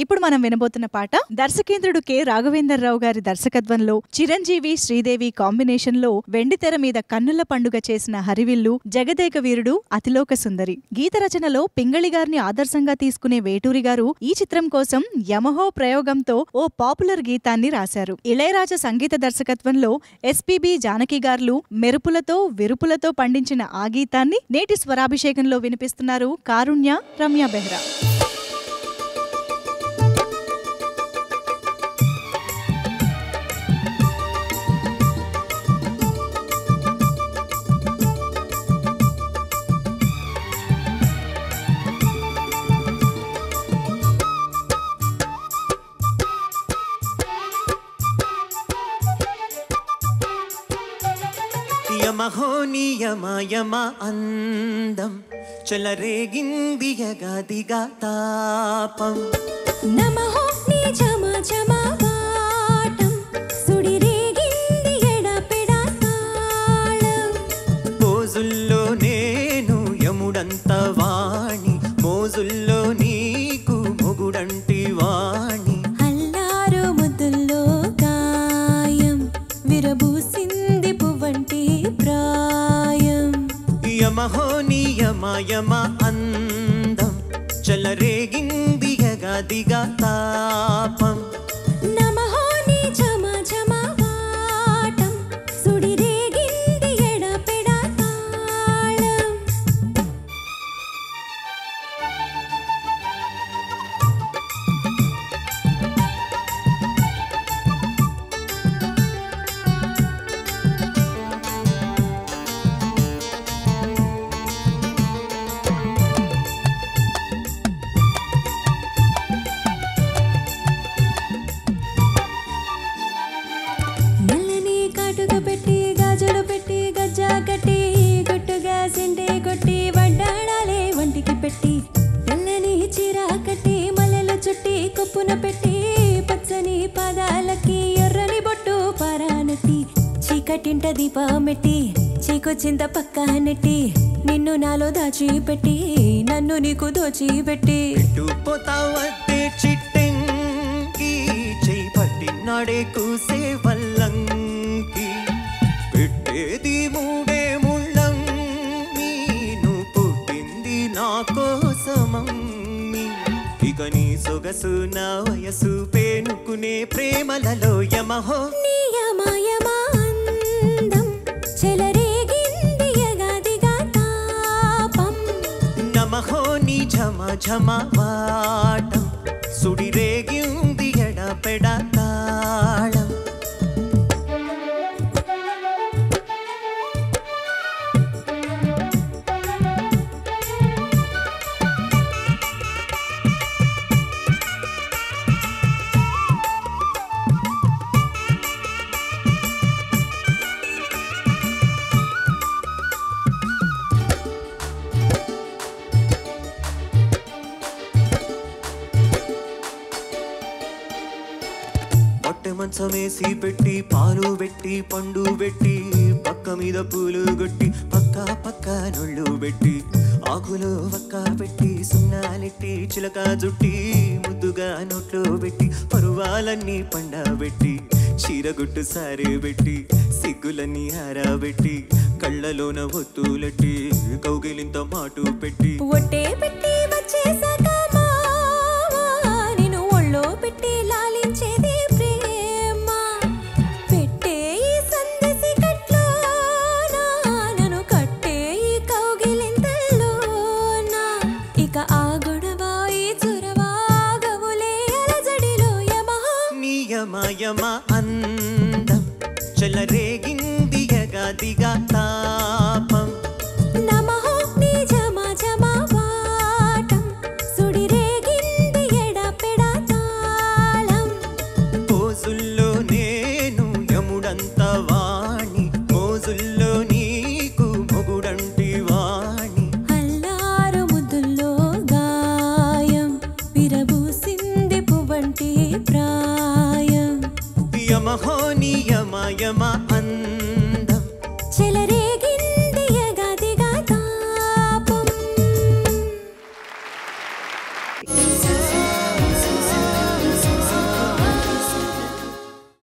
ఇప్పుడు మనం వినబోతున్న పాట దర్శకేంద్రుడు కె రాఘవేంద్రరావు గారి దర్శకత్వంలో చిరంజీవి శ్రీదేవి కాంబినేషన్ లో వెండితెర మీద కన్నుల పండుగ చేసిన హరివిల్లు జగదేక వీరుడు అతిలోక సుందరి. గీత రచనలో పింగళి గారిని ఆదర్శంగా తీసుకునే వేటూరి గారు ఈ చిత్రం కోసం యమహో ప్రయోగంతో ఓ పాపులర్ గీతాన్ని రాశారు. ఇళయరాజా సంగీత దర్శకత్వంలో ఎస్పీబీ జానకి గారు మెరుపులతో విరుపులతో పండించిన ఆ గీతాన్ని నేటి స్వరాభిషేకంలో వినిపిస్తున్నారు కారుణ్య, రమ్య బెహ్రా. యమ అందం చెలరేగింది యగదిగా తాపం నమః నీ జమ జమ వాటం సుడిరేగింది ఎడపెడా తాళం పోజుల్లో నేను యముడంత వాణి మోజుల్లో నీకు మొగుడంటి వాణి అల్లారు ముద్దుల్లో గాయం విరబూసింది పువ్వంటి ప్రాయం యమ అందం చెలరేగింది యగదిగా తాపం నమః నీ జమ జమ వాటం సుడిరేగింది ఎడపెడా తాళం చీకటింట దీపమెట్టి చీకొచ్చింత పక్క నెట్టి నిన్ను నాలో దాచిపెట్టి నన్ను నీకు దోచిపెట్టి పోతావద్దే చిట్టెంకి చెయ్యి పట్టినాడే కూసే వల్లంకి పెట్టేది మూడే ముళ్ళం నీను పుట్టింది నా కోసమమ్మి ఇక నీ సొగసు నా వయసు పేనుకునే ప్రేమలలో యమహో నీ యమయమా అందం చెలరేగింది యగదిగా తాపం నమహో నీ ఝమ ఝమ వాటం సుడిరేగింది ఎడపెడ తాళం మంచమేసి పెట్టి పాలు పెట్టి పండు పెట్టి పక్క మీద పూలు గొట్టి పక్క పక్క నొళ్ళు పెట్టి ఆకులు వక్క పెట్టి సున్నాలెట్టి చిలక జుట్టి ముద్దుగా నోట్లో పెట్టి పరువాలన్నీ పండబెట్టి చీరగుట్టు సారే పెట్టి సిగ్గులన్నీ ఆరబెట్టి కళ్ళలోన ఒత్తులెట్టి కౌగిలింత మాటు పెట్టి ఒట్టే పెట్టి వచ్చేసాక నిన్ను ఒళ్ళో పెట్టి లాలించేది యమ అందం చెలరేగింది యగదిగా తాపం నమః నీ జమ జమ వాటం సుడిరేగింది ఎడపెడా తాళం పోజుల్లో నేను యముడంత వాణి మోజుల్లో నీకు మొగుడంటి వాణి అల్లారు ముద్దుల్లో గాయం యమహో నీ యమ యమ